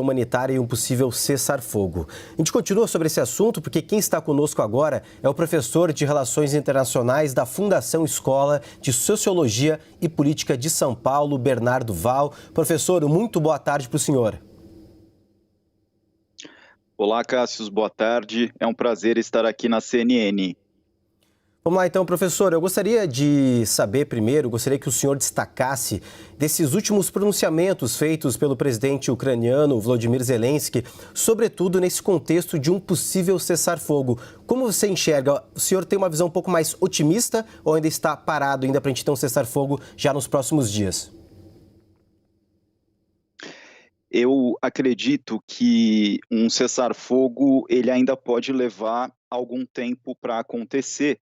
humanitária e um possível cessar-fogo. A gente continua sobre esse assunto porque quem está conosco agora é o professor de Relações Internacionais da Fundação Escola de Sociologia e Política de São Paulo, Bernardo Val. Professor, muito boa tarde para o senhor. Olá, Cássius, boa tarde. É um prazer estar aqui na CNN. Vamos lá então, professor. Eu gostaria de saber primeiro, gostaria que o senhor destacasse desses últimos pronunciamentos feitos pelo presidente ucraniano Volodymyr Zelensky, sobretudo nesse contexto de um possível cessar-fogo. Como você enxerga? O senhor tem uma visão um pouco mais otimista ou ainda está parado ainda para a gente ter um cessar-fogo já nos próximos dias? Eu acredito que um cessar-fogo ele ainda pode levar algum tempo para acontecer,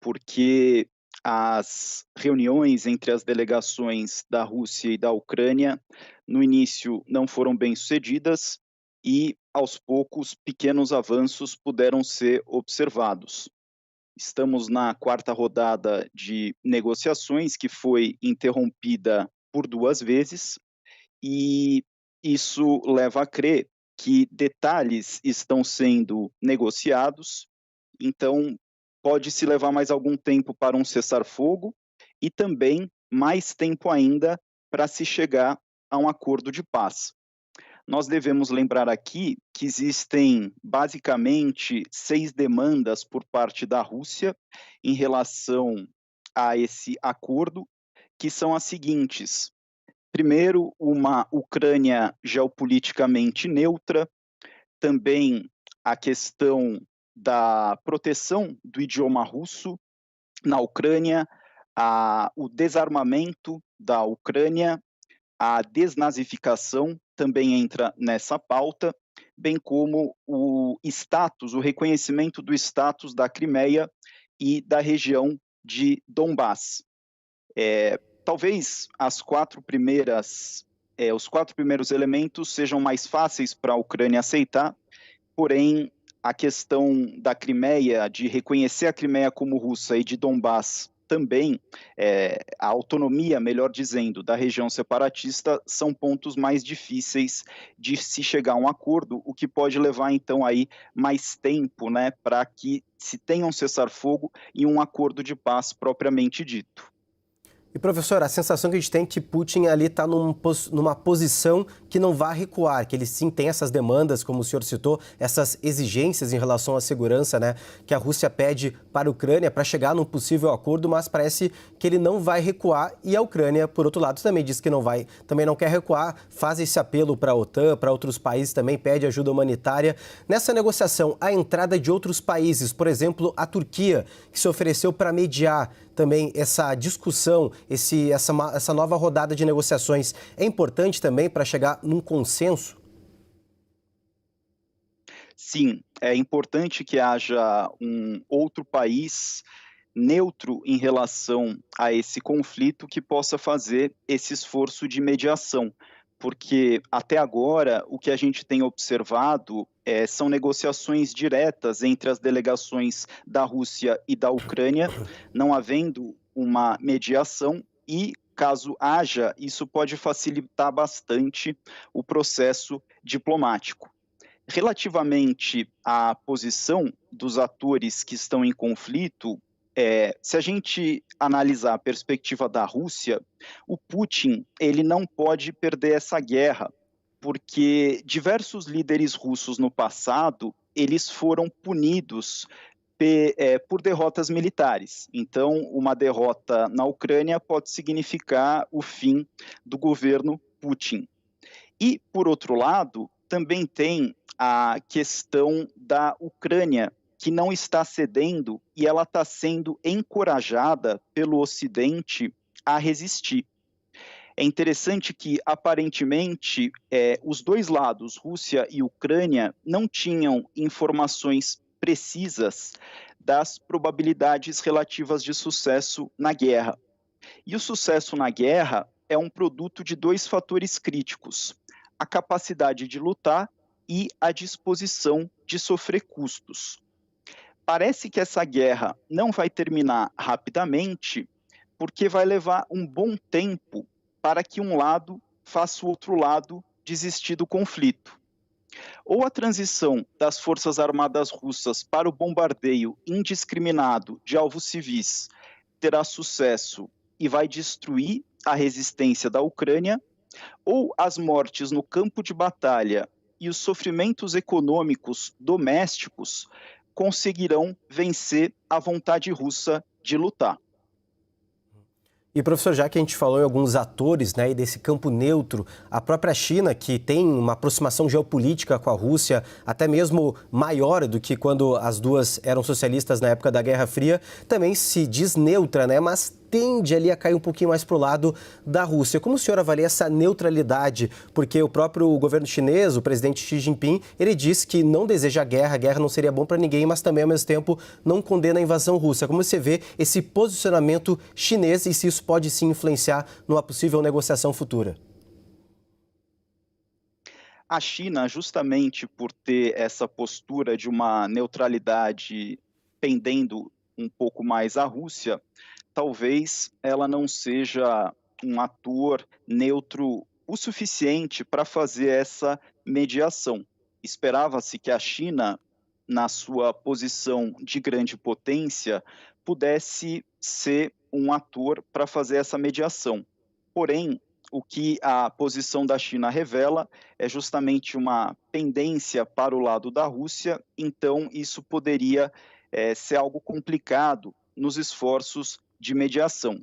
porque as reuniões entre as delegações da Rússia e da Ucrânia, no início não foram bem-sucedidas e, aos poucos, pequenos avanços puderam ser observados. Estamos na quarta rodada de negociações, que foi interrompida por 2 vezes, e isso leva a crer que detalhes estão sendo negociados, então pode-se levar mais algum tempo para um cessar-fogo e também mais tempo ainda para se chegar a um acordo de paz. Nós devemos lembrar aqui que existem basicamente 6 demandas por parte da Rússia em relação a esse acordo, que são as seguintes: primeiro, uma Ucrânia geopoliticamente neutra, também a questão da proteção do idioma russo na Ucrânia, o desarmamento da Ucrânia, a desnazificação também entra nessa pauta, bem como o reconhecimento do status da Crimeia e da região de Donbás. Talvez os 4 primeiros elementos sejam mais fáceis para a Ucrânia aceitar, porém a questão da Crimeia, de reconhecer a Crimeia como russa e de Donbás também, a autonomia, melhor dizendo, da região separatista, são pontos mais difíceis de se chegar a um acordo, o que pode levar então aí mais tempo, né, para que se tenha um cessar-fogo e um acordo de paz propriamente dito. E, professor, a sensação que a gente tem é que Putin ali está numa posição que não vai recuar, que ele sim tem essas demandas, como o senhor citou, essas exigências em relação à segurança, né, que a Rússia pede para a Ucrânia para chegar num possível acordo, mas parece que ele não vai recuar e a Ucrânia, por outro lado, também diz que não vai, também não quer recuar, faz esse apelo para a OTAN, para outros países também, pede ajuda humanitária. Nessa negociação, a entrada de outros países, por exemplo, a Turquia, que se ofereceu para mediar também essa discussão, essa nova rodada de negociações, é importante também para chegar num consenso? Sim, é importante que haja um outro país neutro em relação a esse conflito que possa fazer esse esforço de mediação, porque até agora o que a gente tem observado são negociações diretas entre as delegações da Rússia e da Ucrânia, não havendo uma mediação e, caso haja, isso pode facilitar bastante o processo diplomático. Relativamente à posição dos atores que estão em conflito, se a gente analisar a perspectiva da Rússia, o Putin ele não pode perder essa guerra, porque diversos líderes russos no passado eles foram punidos por derrotas militares. Então, uma derrota na Ucrânia pode significar o fim do governo Putin. E, por outro lado, também tem a questão da Ucrânia, que não está cedendo e ela está sendo encorajada pelo Ocidente a resistir. É interessante que, aparentemente, os dois lados, Rússia e Ucrânia, não tinham informações precisas das probabilidades relativas de sucesso na guerra. E o sucesso na guerra é um produto de 2 fatores críticos: a capacidade de lutar e a disposição de sofrer custos. Parece que essa guerra não vai terminar rapidamente, porque vai levar um bom tempo para que um lado faça o outro lado desistir do conflito. Ou a transição das forças armadas russas para o bombardeio indiscriminado de alvos civis terá sucesso e vai destruir a resistência da Ucrânia, ou as mortes no campo de batalha e os sofrimentos econômicos domésticos conseguirão vencer a vontade russa de lutar. E, professor, já que a gente falou em alguns atores, né, e desse campo neutro, a própria China, que tem uma aproximação geopolítica com a Rússia, até mesmo maior do que quando as duas eram socialistas na época da Guerra Fria, também se diz neutra, né, mas tende ali a cair um pouquinho mais para o lado da Rússia. Como o senhor avalia essa neutralidade? Porque o próprio governo chinês, o presidente Xi Jinping, ele disse que não deseja guerra, a guerra não seria bom para ninguém, mas também, ao mesmo tempo, não condena a invasão russa. Como você vê esse posicionamento chinês e se isso pode sim influenciar numa possível negociação futura? A China, justamente por ter essa postura de uma neutralidade pendendo um pouco mais à Rússia, talvez ela não seja um ator neutro o suficiente para fazer essa mediação. Esperava-se que a China, na sua posição de grande potência, pudesse ser um ator para fazer essa mediação. Porém, o que a posição da China revela é justamente uma pendência para o lado da Rússia, então isso poderia ser algo complicado nos esforços de mediação.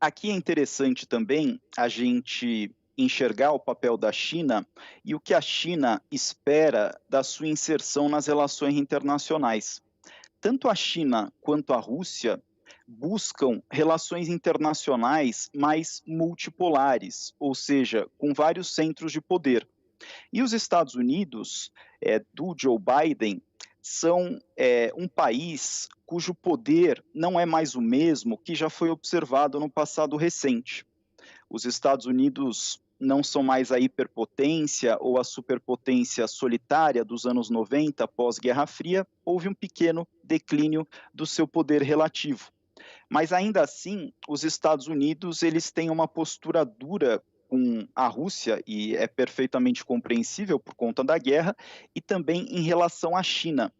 Aqui é interessante também a gente enxergar o papel da China e o que a China espera da sua inserção nas relações internacionais. Tanto a China quanto a Rússia buscam relações internacionais mais multipolares, ou seja, com vários centros de poder. E os Estados Unidos, do Joe Biden, são um país cujo poder não é mais o mesmo que já foi observado no passado recente. Os Estados Unidos não são mais a hiperpotência ou a superpotência solitária dos anos 90, pós-Guerra Fria, houve um pequeno declínio do seu poder relativo. Mas ainda assim, os Estados Unidos eles têm uma postura dura com a Rússia, e é perfeitamente compreensível por conta da guerra, e também em relação à China.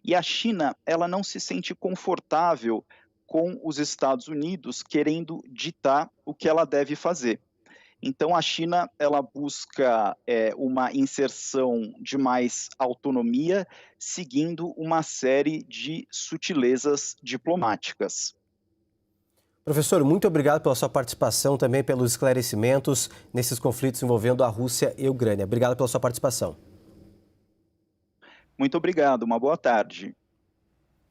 E a China, ela não se sente confortável com os Estados Unidos querendo ditar o que ela deve fazer. Então, a China ela busca uma inserção de mais autonomia, seguindo uma série de sutilezas diplomáticas. Professor, muito obrigado pela sua participação, também pelos esclarecimentos nesses conflitos envolvendo a Rússia e a Ucrânia. Obrigado pela sua participação. Muito obrigado, uma boa tarde.